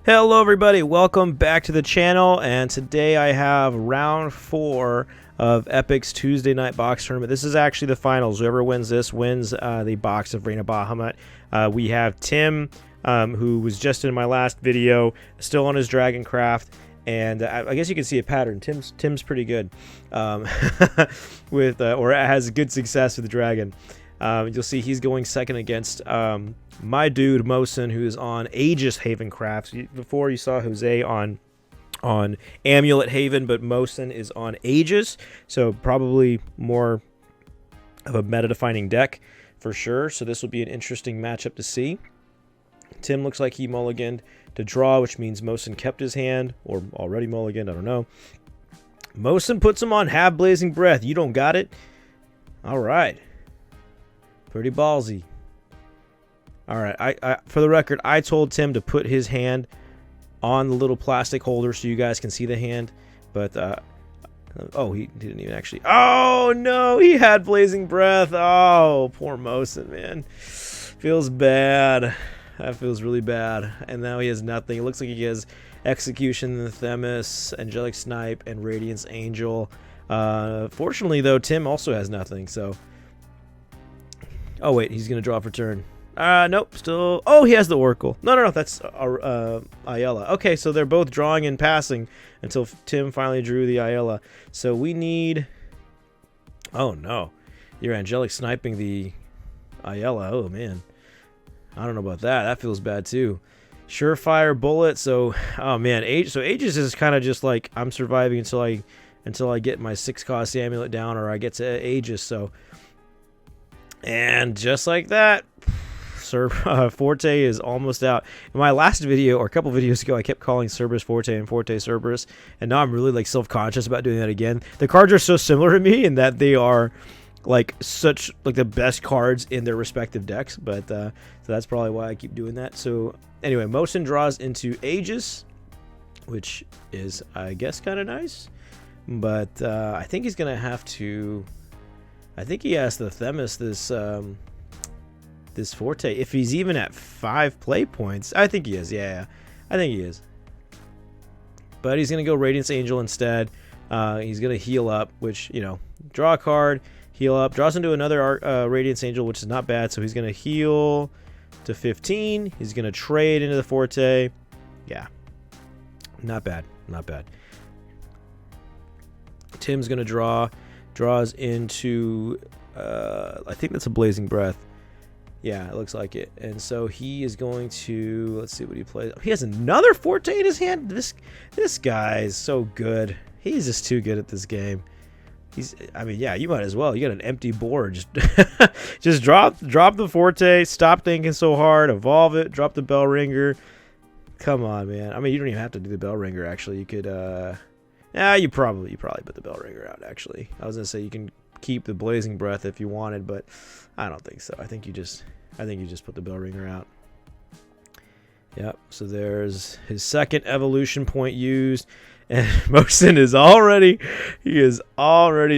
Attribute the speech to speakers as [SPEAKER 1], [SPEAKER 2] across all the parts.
[SPEAKER 1] Hello everybody, welcome back to the channel, and today I have round 4 of Epic's Tuesday night box tournament. This is actually the finals. Whoever wins this wins the box of Reina Bahamut. We have Tim, who was just in my last video, still on his Dragoncraft, and I guess you can see a pattern. Tim's pretty good with or has good success with the dragon. You'll see he's going second against my dude Mosin, who is on Aegis Havencraft. Before you saw Jose on Amulet Haven, but Mosin is on Aegis, so probably more of a meta-defining deck for sure. So this will be an interesting matchup to see. Tim looks like he mulliganed to draw, which means Mosin kept his hand, or already mulliganed, I don't know. Mosin puts him on Have Blazing Breath. You don't got it? All right. Pretty ballsy. All right, I for the record, I told Tim to put his hand on the little plastic holder so you guys can see the hand, but oh, he didn't even actually. Oh no, he had Blazing Breath. Oh, poor Mosin, man. Feels bad. That feels really bad. And now he has nothing. It looks like he has Execution, Themis, Angelic Snipe, and Radiance Angel. Fortunately, though, Tim also has nothing. So, oh wait, he's gonna draw for turn. Nope, still. Oh, he has the Oracle. No, that's Ayala. Okay, so they're both drawing and passing until Tim finally drew the Ayala. So we need. Oh no, you're Angelic Sniping the Ayala. Oh man, I don't know about that. That feels bad too. Surefire Bullet. So, oh man, Aegis is kind of just like I'm surviving until I get my 6-cost amulet down, or I get to Aegis. So, and just like that. Forte is almost out. In my last video, or a couple videos ago, I kept calling Cerberus Forte and Forte Cerberus, and now I'm really like self-conscious about doing that again. The cards are so similar to me in that they are like such like the best cards in their respective decks, but so that's probably why I keep doing that. So anyway, Mosin draws into Aegis, which is, I guess, kind of nice, but I think he's gonna have to. I think he has to Themis this Forte, if he's even at 5 play points. I think he is. Yeah, I think he is. But he's gonna go Radiance Angel instead. He's gonna heal up, which, you know, draw a card, heal up, draws into another Radiance Angel, which is not bad. So he's gonna heal to 15. He's gonna trade into the Forte. Yeah, not bad, not bad. Tim's gonna draws into I think that's a Blazing Breath. Yeah, it looks like it. And so he is going to, let's see what he plays. He has another Forte in his hand. This guy is so good. He's just too good at this game. I mean, yeah, you might as well. You got an empty board. Just drop the Forte. Stop thinking so hard. Evolve it. Drop the Bell Ringer. Come on, man. I mean, you don't even have to do the Bell Ringer. Actually, you could. You probably put the Bell Ringer out. Actually, I was gonna say you can keep the Blazing Breath if you wanted, but I don't think so. I think you just put the Bell Ringer out. Yep. So there's his second evolution point used, and Mosin is already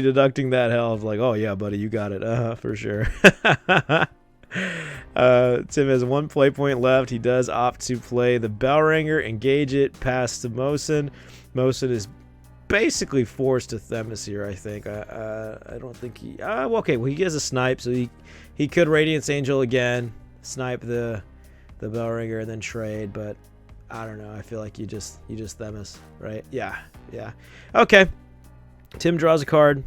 [SPEAKER 1] deducting that health. Like, oh yeah, buddy, you got it. For sure. Tim has 1 play point left. He does opt to play the Bell Ringer, engage it, pass to Mosin. Mosin is basically forced to Themis here, I think. I don't think he. Well, okay. Well, he has a snipe, so he could Radiance Angel again, snipe the Bell Ringer, and then trade. But I don't know. I feel like you just Themis, right? Yeah. Okay. Tim draws a card.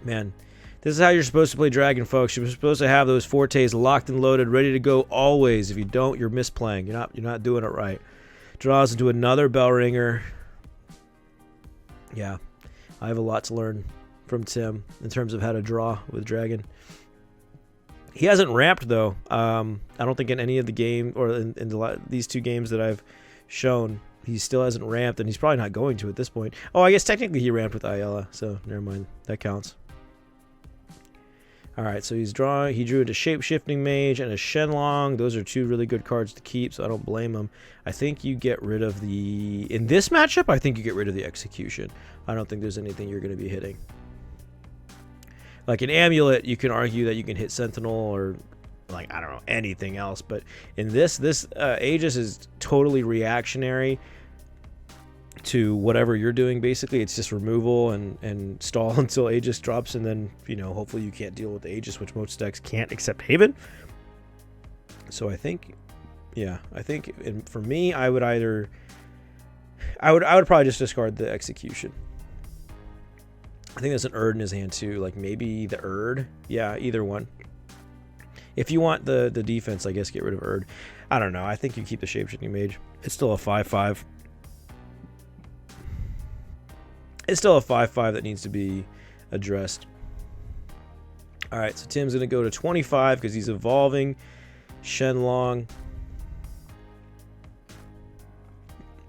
[SPEAKER 1] Man, this is how you're supposed to play Dragon, folks. You're supposed to have those Fortes locked and loaded, ready to go always. If you don't, you're misplaying. You're not doing it right. Draws into another Bell Ringer. Yeah, I have a lot to learn from Tim in terms of how to draw with Dragon. He hasn't ramped, though. I don't think in any of the game, or in these 2 games that I've shown, he still hasn't ramped, and he's probably not going to at this point. Oh, I guess technically he ramped with Ayala, so never mind. That counts. All right, so he drew into Shape-Shifting Mage and a Shenlong. Those are 2 really good cards to keep, so I don't blame him. I think you get rid of in this matchup, I think you get rid of the Execution. I don't think there's anything you're going to be hitting. Like an Amulet, you can argue that you can hit Sentinel or like, I don't know, anything else. But in this Aegis is totally reactionary to whatever you're doing. Basically, it's just removal and stall until Aegis drops, and then, you know, hopefully you can't deal with the Aegis, which most decks can't except Haven. So I think, yeah, I think for me, I would probably just discard the Execution. I think there's an Erd in his hand too, like maybe the Erd. Yeah, either one. If you want the defense, I guess get rid of Erd. I don't know. I think you keep the Shapeshifting Mage. It's still a 5/5. It's still a 5/5 that needs to be addressed. All right, so Tim's going to go to 25 because he's evolving Shenlong.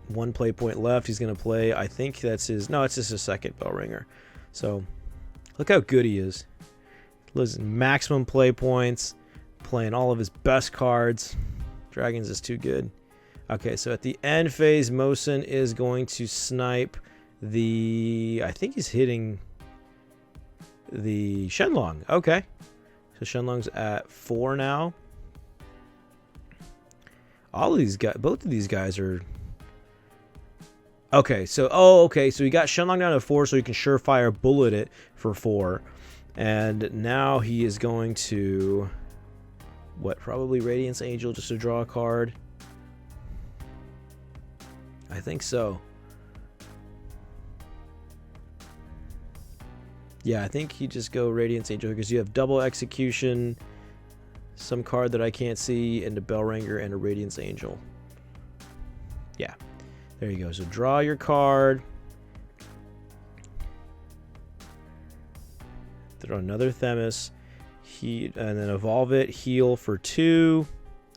[SPEAKER 1] 1 play point left. He's going to play, I think that's his... No, it's just his second Bellringer. So, look how good he is. Listen, maximum play points. Playing all of his best cards. Dragons is too good. Okay, so at the end phase, Mosin is going to snipe the... I think he's hitting the Shenlong. Okay. So Shenlong's at 4 now. All of these guys... Both of these guys are... Okay, so... Oh, okay. So he got Shenlong down to 4, so he can surefire bullet it for 4. And now he is going to... What? Probably Radiance Angel just to draw a card. I think so. Yeah, I think he just go Radiance Angel because you have double Execution, some card that I can't see, and a Bellringer and a Radiance Angel. Yeah, there you go. So draw your card. Throw another Themis. And then evolve it, heal for 2,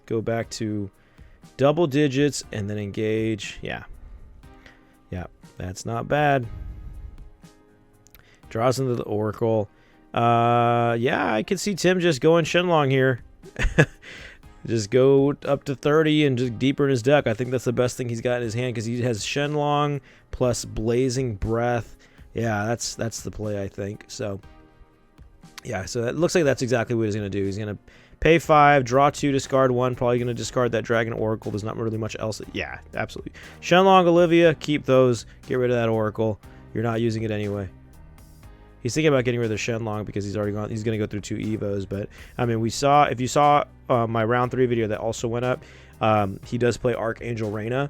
[SPEAKER 1] go back to double digits, and then engage. Yeah, that's not bad. Draws into the Oracle. Yeah, I can see Tim just going Shenlong here. Just go up to 30 and just deeper in his deck. I think that's the best thing he's got in his hand because he has Shenlong plus Blazing Breath. Yeah, that's the play, I think. So. Yeah, so it looks like that's exactly what he's going to do. He's going to pay 5, draw 2, discard 1. Probably going to discard that Dragon Oracle. There's not really much else. Yeah, absolutely. Shenlong, Olivia, keep those. Get rid of that Oracle. You're not using it anyway. He's thinking about getting rid of the Shenlong because he's already gone. He's going to go through 2 Evos. But, I mean, if you saw my round 3 video that also went up, he does play Archangel Reina.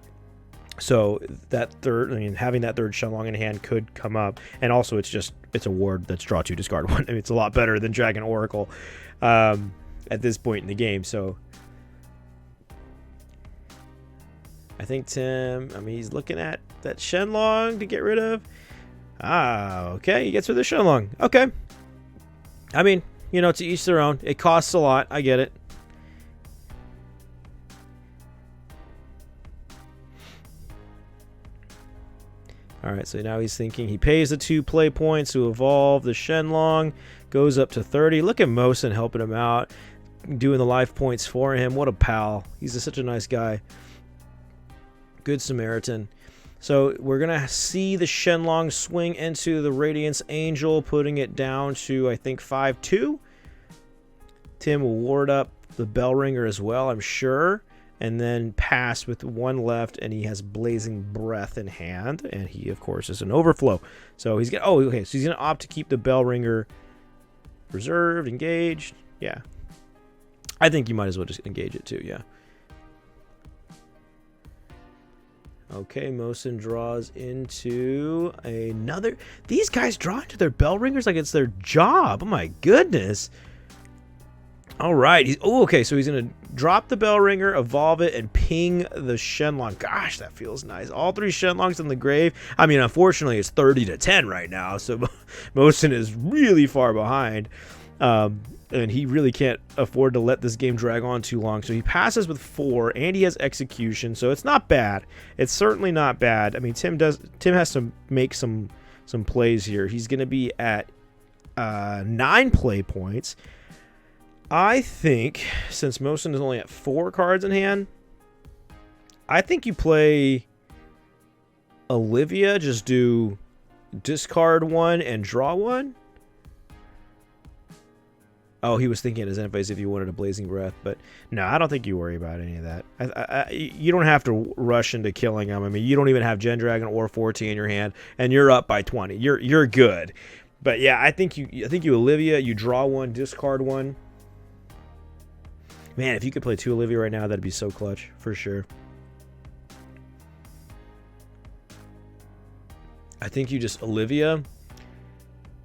[SPEAKER 1] So that third, I mean, having that third Shenlong in hand could come up, and also it's a ward that's draw 2, discard 1. I mean, it's a lot better than Dragon Oracle at this point in the game. So I think Tim, I mean, he's looking at that Shenlong to get rid of. Okay, he gets rid of the Shenlong. Okay, I mean, you know, to each their own. It costs a lot. I get it. Alright, so now he's thinking he pays the 2 play points to evolve the Shenlong, goes up to 30. Look at Mosin helping him out, doing the life points for him. What a pal. He's such a nice guy. Good Samaritan. So we're going to see the Shenlong swing into the Radiance Angel, putting it down to, I think, 5/2. Tim will ward up the Bellringer as well, I'm sure. And then pass with 1 left, and he has Blazing Breath in hand, and he, of course, is an overflow. So he's gonna. Oh, okay. So he's gonna opt to keep the Bellringer reserved, engaged. Yeah, I think you might as well just engage it too. Yeah. Okay, Mosin draws into another. These guys draw into their Bellringers like it's their job. Oh my goodness. All right. Okay, so he's going to drop the Bellringer, evolve it, and ping the Shenlong. Gosh, that feels nice. All 3 Shenlongs in the grave. I mean, unfortunately, it's 30-10 right now, so Mosin is really far behind. And he really can't afford to let this game drag on too long. So he passes with 4, and he has Execution, so it's not bad. It's certainly not bad. I mean, Tim has to make some plays here. He's going to be at 9 play points. I think, since Mosin is only at 4 cards in hand, I think you play Olivia, just do discard 1 and draw 1. Oh, he was thinking at his end phase if you wanted a Blazing Breath, but no, I don't think you worry about any of that. You don't have to rush into killing him. I mean, you don't even have Gen Dragon or 14 in your hand, and you're up by 20. You're good. But yeah, I think you Olivia. You draw one, discard one. Man, if you could play 2 Olivia right now, that'd be so clutch for sure. I think you just Olivia,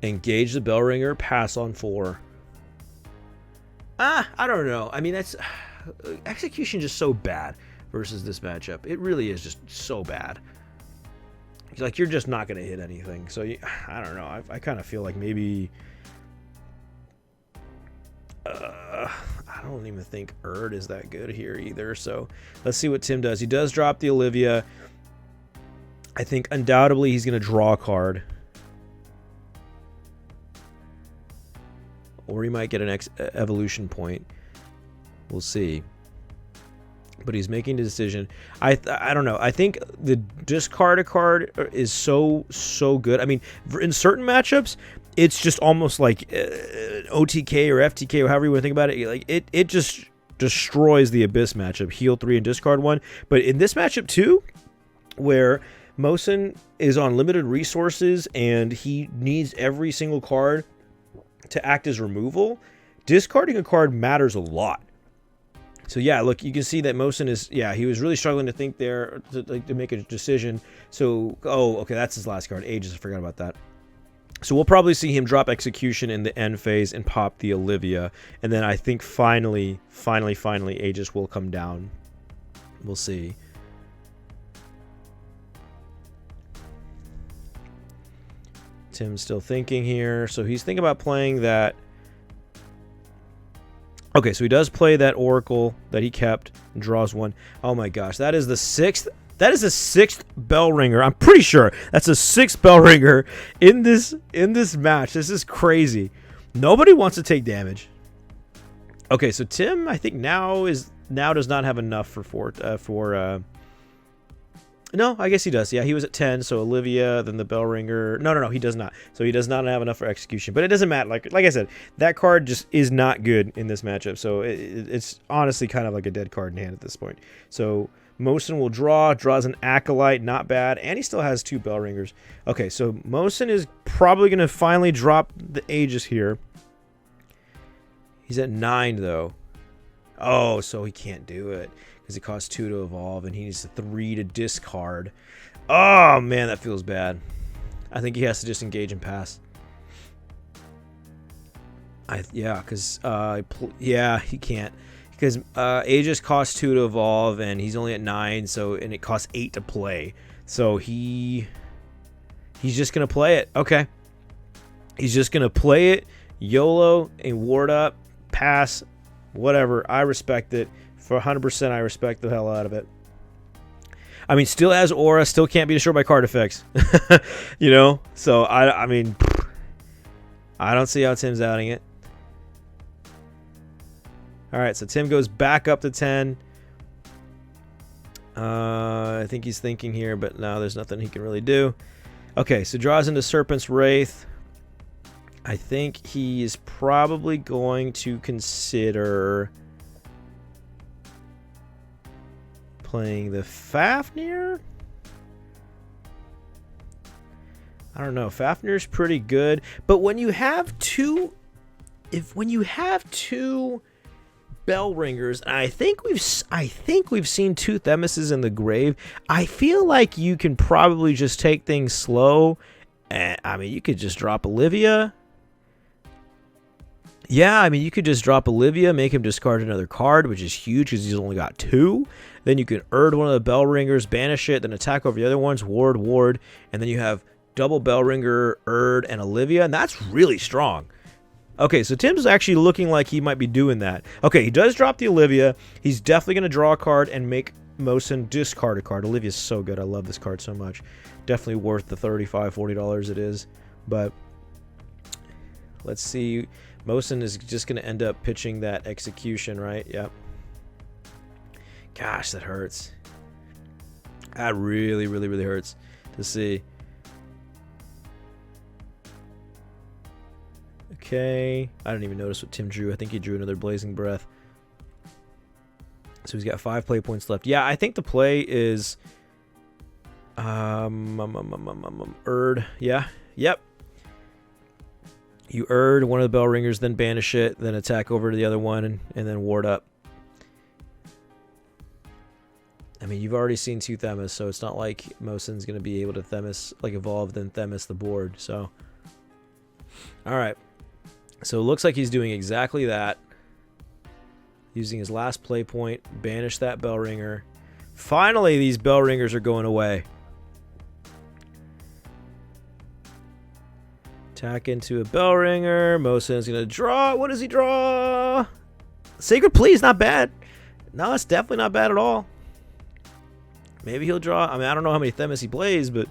[SPEAKER 1] engage the Bellringer, pass on 4. I don't know. I mean, that's execution just so bad versus this matchup. It really is just so bad. Like, you're just not going to hit anything. So, I don't know. I kind of feel like maybe... I don't even think Erd is that good here either. So, let's see what Tim does. He does drop the Olivia. I think undoubtedly he's going to draw a card. Or he might get an evolution point. We'll see. But he's making the decision. I don't know. I think the discard a card is so good. I mean, in certain matchups, it's just almost like OTK or FTK or however you want to think about it. Like it just destroys the Abyss matchup. Heal 3 and discard 1. But in this matchup too, where Mosin is on limited resources and he needs every single card to act as removal, discarding a card matters a lot. So yeah, look, you can see that Mosin is, yeah, he was really struggling to think there, to make a decision. So, oh, okay, that's his last card, Aegis, I forgot about that. So we'll probably see him drop Execution in the end phase and pop the Olivia. And then I think finally, Aegis will come down. We'll see. Tim's still thinking here. So he's thinking about playing that. Okay, so he does play that Oracle that he kept and draws 1. Oh my gosh, that is the 6th. That is the 6th Bellringer. I'm pretty sure that's the 6th Bellringer in this match. This is crazy. Nobody wants to take damage. Okay, so Tim, I think now does not have enough for no, I guess he does. Yeah, he was at 10, so Olivia, then the Bellringer. No, he does not. So he does not have enough for Execution. But it doesn't matter. Like I said, that card just is not good in this matchup. So it's honestly kind of like a dead card in hand at this point. So Mosin will draws an Acolyte, not bad, and he still has 2 Bellringers. Okay, so Mosin is probably going to finally drop the Aegis here. He's at 9, though. Oh, so he can't do it. Because it costs 2 to evolve, and he needs 3 to discard. Oh, man, that feels bad. I think he has to just engage and pass. Yeah, because he can't. Because Aegis costs 2 to evolve, and he's only at 9, and it costs 8 to play. So he's just gonna play it. Okay, he's just gonna play it, YOLO, and ward up, pass, whatever. I respect it. For 100%, I respect the hell out of it. I mean, still has aura, still can't be destroyed by card effects. You know? So, I mean, I don't see how Tim's outing it. Alright, so Tim goes back up to 10. I think he's thinking here, but no, there's nothing he can really do. Okay, so draws into Serpent's Wraith. I think he is probably going to consider playing the Fafnir. I don't know. Fafnir's pretty good, but when you have two Bellringers, and I think we've seen 2 Themises in the grave, I feel like you can probably just take things slow. And I mean, you could just drop Olivia. Yeah, I mean, you could just drop Olivia, make him discard another card, which is huge because he's only got 2. Then you can Erd one of the Bellringers, banish it, then attack over the other ones, ward, and then you have double Bellringer, Erd, and Olivia, and that's really strong. Okay, so Tim's actually looking like he might be doing that. Okay, he does drop the Olivia. He's definitely going to draw a card and make Mosin discard a card. Olivia's so good. I love this card so much. Definitely worth the $35, $40 it is. But let's see. Mosin is just going to end up pitching that Execution, right? Yep. Gosh, that hurts. That really, really, really hurts to see. Okay. I didn't even notice what Tim drew. I think he drew another Blazing Breath. So he's got 5 play points left. Yeah, I think the play is Erd. Yeah. Yep. You Erd one of the Bell Ringers, then banish it, then attack over to the other one, and then ward up. I mean, you've already seen 2 Themis, so it's not like Mosin's going to be able to Themis, like evolve, then Themis the board. So, alright. So it looks like he's doing exactly that. Using his last play point, banish that Bell Ringer. Finally, these Bell Ringers are going away. Attack into a Bell Ringer. Mosin's going to draw. What does he draw? Sacred Plea is not bad. No, it's definitely not bad at all. Maybe he'll draw. I mean, I don't know how many Themis he plays, but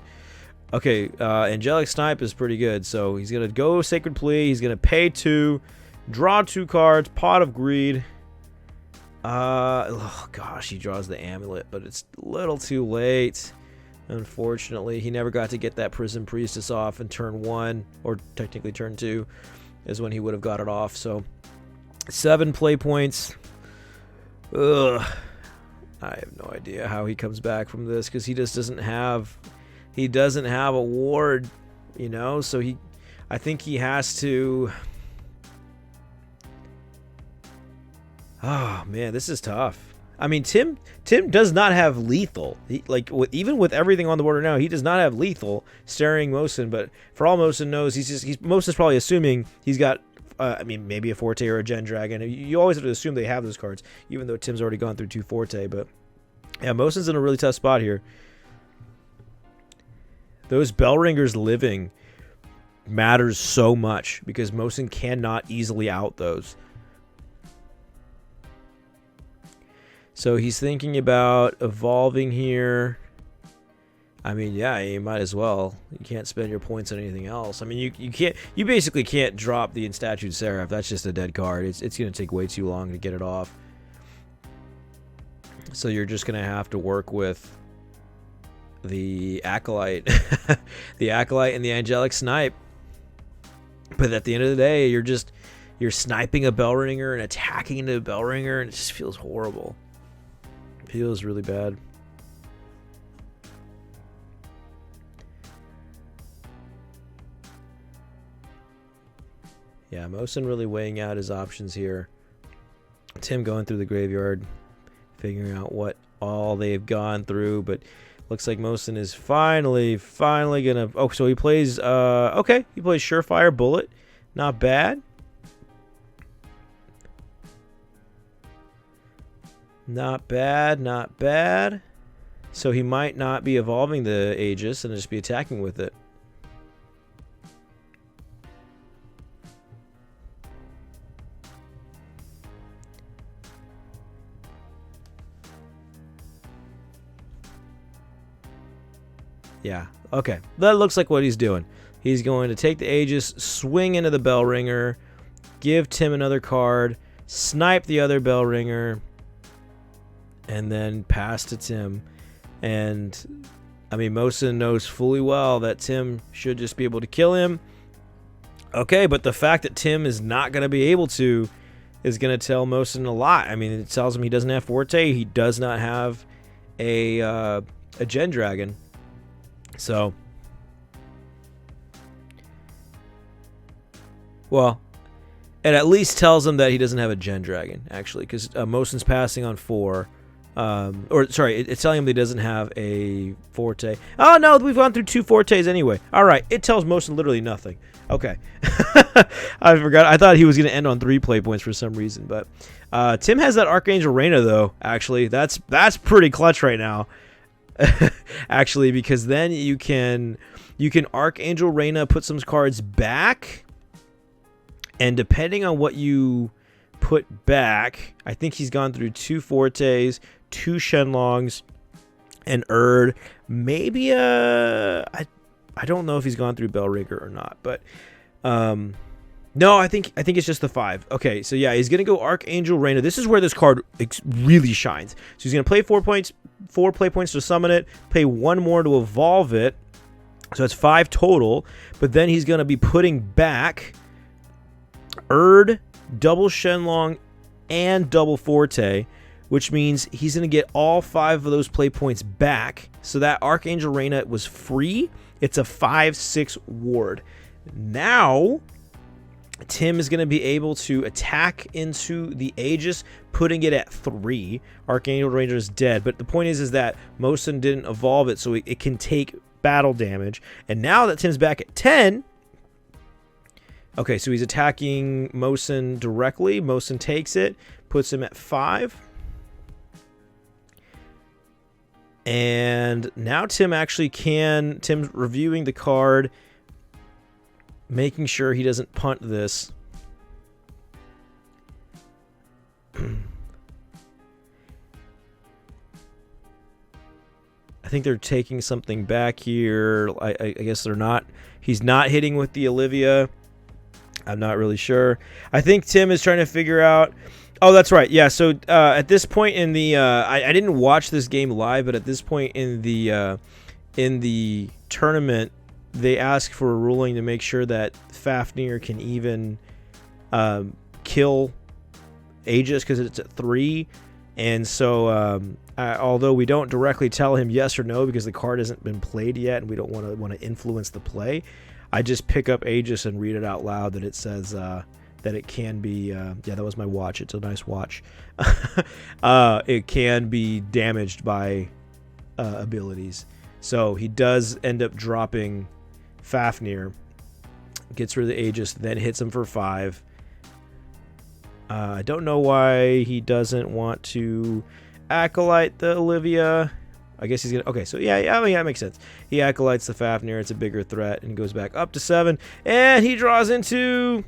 [SPEAKER 1] okay. Angelic Snipe is pretty good. So he's going to go Sacred Plea. He's going to pay 2. Draw 2 cards. Pot of Greed. Oh gosh, he draws the Amulet, but it's a little too late. Unfortunately, he never got to get that Prison Priestess off in turn 1, or technically turn 2 is when he would have got it off. So 7 play points. Ugh. I have no idea how he comes back from this, because he just doesn't have a ward, you know. So I think he has to. Oh man, this is tough. I mean, Tim does not have lethal. Even with everything on the board right now, he does not have lethal staring Mosin. But for all Mosin knows, Mosin's probably assuming he's got. I mean, maybe a Forte or a Gen Dragon. You always have to assume they have those cards, even though Tim's already gone through 2 Forte. But yeah, Mosin's in a really tough spot here. Those Bell Ringers living matters so much, because Mosin cannot easily out those. So he's thinking about evolving here. I mean, yeah, you might as well. You can't spend your points on anything else. I mean, you basically can't drop the Enstatued Seraph. That's just a dead card. It's going to take way too long to get it off. So you're just going to have to work with the Acolyte. The Acolyte and the Angelic Snipe. But at the end of the day, you're sniping a Bell Ringer and attacking into a Bell Ringer, and it just feels horrible. It feels really bad. Yeah, Mosin really weighing out his options here. Tim going through the graveyard, figuring out what all they've gone through, but looks like Mosin is finally gonna. Oh, so he plays. Okay, he plays Surefire Bullet, not bad. Not bad, not bad. So he might not be evolving the Aegis and just be attacking with it. Yeah, okay. That looks like what he's doing. He's going to take the Aegis, swing into the Bell Ringer, give Tim another card, snipe the other Bell Ringer, and then pass to Tim. And I mean, Mosin knows fully well that Tim should just be able to kill him. Okay, but the fact that Tim is not going to be able to is going to tell Mosin a lot. I mean, it tells him he doesn't have Forte. He does not have a Gen Dragon. So, well, it at least tells him that he doesn't have a Gen Dragon, actually, because Mosin's passing on 4. It's telling him that he doesn't have a Forte. Oh, no, we've gone through 2 Fortes anyway. All right, it tells Mosin literally nothing. Okay. I forgot. I thought he was going to end on 3 play points for some reason. But Tim has that Archangel Reina, though, actually. That's pretty clutch right now. Actually, because then you can Archangel Reina, put some cards back, and depending on what you put back, I think he's gone through 2 Fortes, 2 Shenlongs, and Erd. Maybe I don't know if he's gone through Bellrigger or not, but no, I think it's just the 5. Okay, so yeah, he's gonna go Archangel Reina. This is where this card really shines. So he's gonna play 4 play points to summon it, pay 1 more to evolve it. So it's 5 total. But then he's gonna be putting back Erd, double Shenlong, and double Forte, which means he's going to get all 5 of those play points back. So that Archangel Reina was free. It's a 5/6 ward. Now, Tim is going to be able to attack into the Aegis, putting it at 3. Archangel Ranger is dead. But the point is that Mosin didn't evolve it, so it can take battle damage. And now that Tim's back at 10... Okay, so he's attacking Mosin directly. Mosin takes it, puts him at 5. And now Tim actually can... Tim's reviewing the card, making sure he doesn't punt this. I think they're taking something back here. I guess they're not. He's not hitting with the Olivia. I'm not really sure. I think Tim is trying to figure out... Oh, that's right. Yeah, so at this point in the... I didn't watch this game live, but at this point in the tournament, they ask for a ruling to make sure that Fafnir can even kill Aegis because it's at 3. And so, although we don't directly tell him yes or no because the card hasn't been played yet and we don't want to influence the play, I just pick up Aegis and read it out loud that it says that it can be... yeah, that was my watch. It's a nice watch. It can be damaged by abilities. So he does end up dropping Fafnir, gets rid of the Aegis, then hits him for 5. I don't know why he doesn't want to Acolyte the Olivia. I guess he's going to... Okay, so yeah, I mean, that makes sense. He Acolytes the Fafnir. It's a bigger threat and goes back up to 7. And he draws into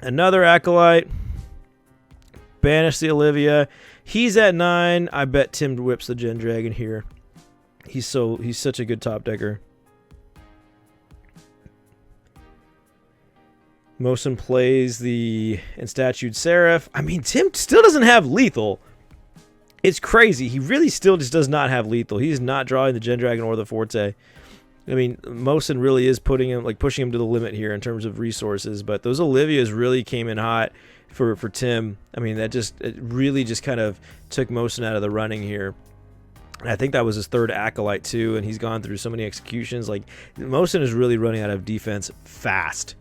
[SPEAKER 1] another Acolyte. Banish the Olivia. He's at 9. I bet Tim whips the Gen Dragon here. He's such a good top decker. Mosin plays the Enstatued Seraph. I mean, Tim still doesn't have lethal. It's crazy. He really still just does not have lethal. He's not drawing the Gen Dragon or the Forte. I mean, Mosin really is pushing him to the limit here in terms of resources. But those Olivias really came in hot for Tim. I mean, it really just kind of took Mosin out of the running here. And I think that was his 3rd Acolyte too, and he's gone through so many executions. Like, Mosin is really running out of defense fast.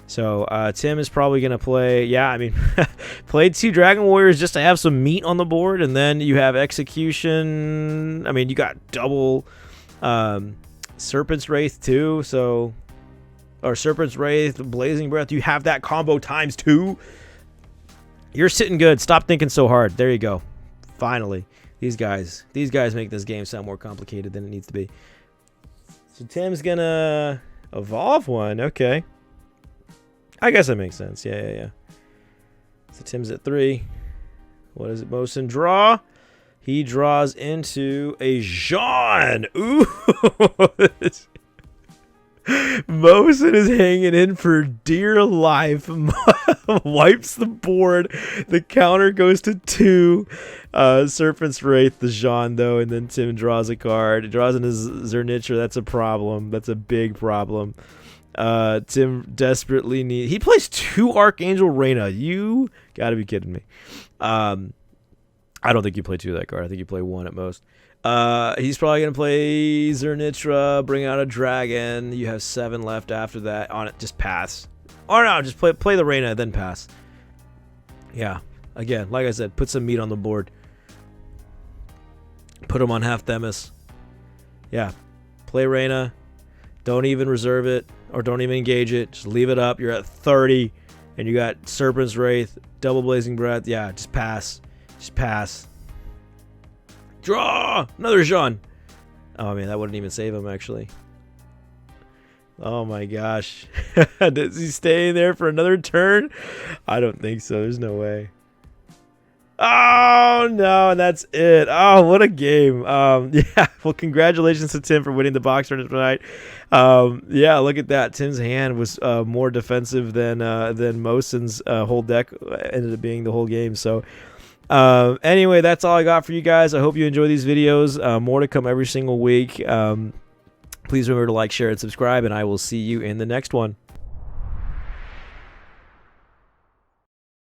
[SPEAKER 1] So Tim is probably going to play, yeah, I mean, played 2 Dragon Warriors just to have some meat on the board, and then you have Execution. I mean, you got double Serpent's Wraith too, so, or Serpent's Wraith, Blazing Breath, you have that combo times 2. You're sitting good. Stop thinking so hard. There you go. Finally. These guys make this game sound more complicated than it needs to be. So Tim's going to evolve one. Okay. I guess that makes sense. Yeah. So Tim's at 3. What does it Mosin draw? He draws into a Jean. Ooh. Mosin is hanging in for dear life. Wipes the board. The counter goes to 2. Serpent's Wraith, the Jean, though, and then Tim draws a card. He draws in his Zernitra. That's a problem. That's a big problem. Tim desperately needs... He plays 2 Archangel Reina. You gotta be kidding me. I don't think you play 2 of that card. I think you play 1 at most. He's probably gonna play Zernitra, bring out a dragon. You have 7 left after that. On it, just pass. Or no, just play the Reina, then pass. Yeah. Again, like I said, put some meat on the board. Put him on half Themis. Yeah. Play Reina. Don't even reserve it. Or don't even engage it. Just leave it up. You're at 30. And you got Serpent's Wraith. Double Blazing Breath. Yeah, just pass. Just pass. Draw! Another Jean. Oh, man, that wouldn't even save him, actually. Oh, my gosh. Does he stay there for another turn? I don't think so. There's no way. Oh, no, and that's it. Oh, what a game. Yeah, well, congratulations to Tim for winning the box tournament tonight. Yeah, look at that. Tim's hand was more defensive than Mosin's whole deck ended up being the whole game. So, anyway, that's all I got for you guys. I hope you enjoy these videos. More to come every single week. Please remember to like, share, and subscribe, and I will see you in the next one.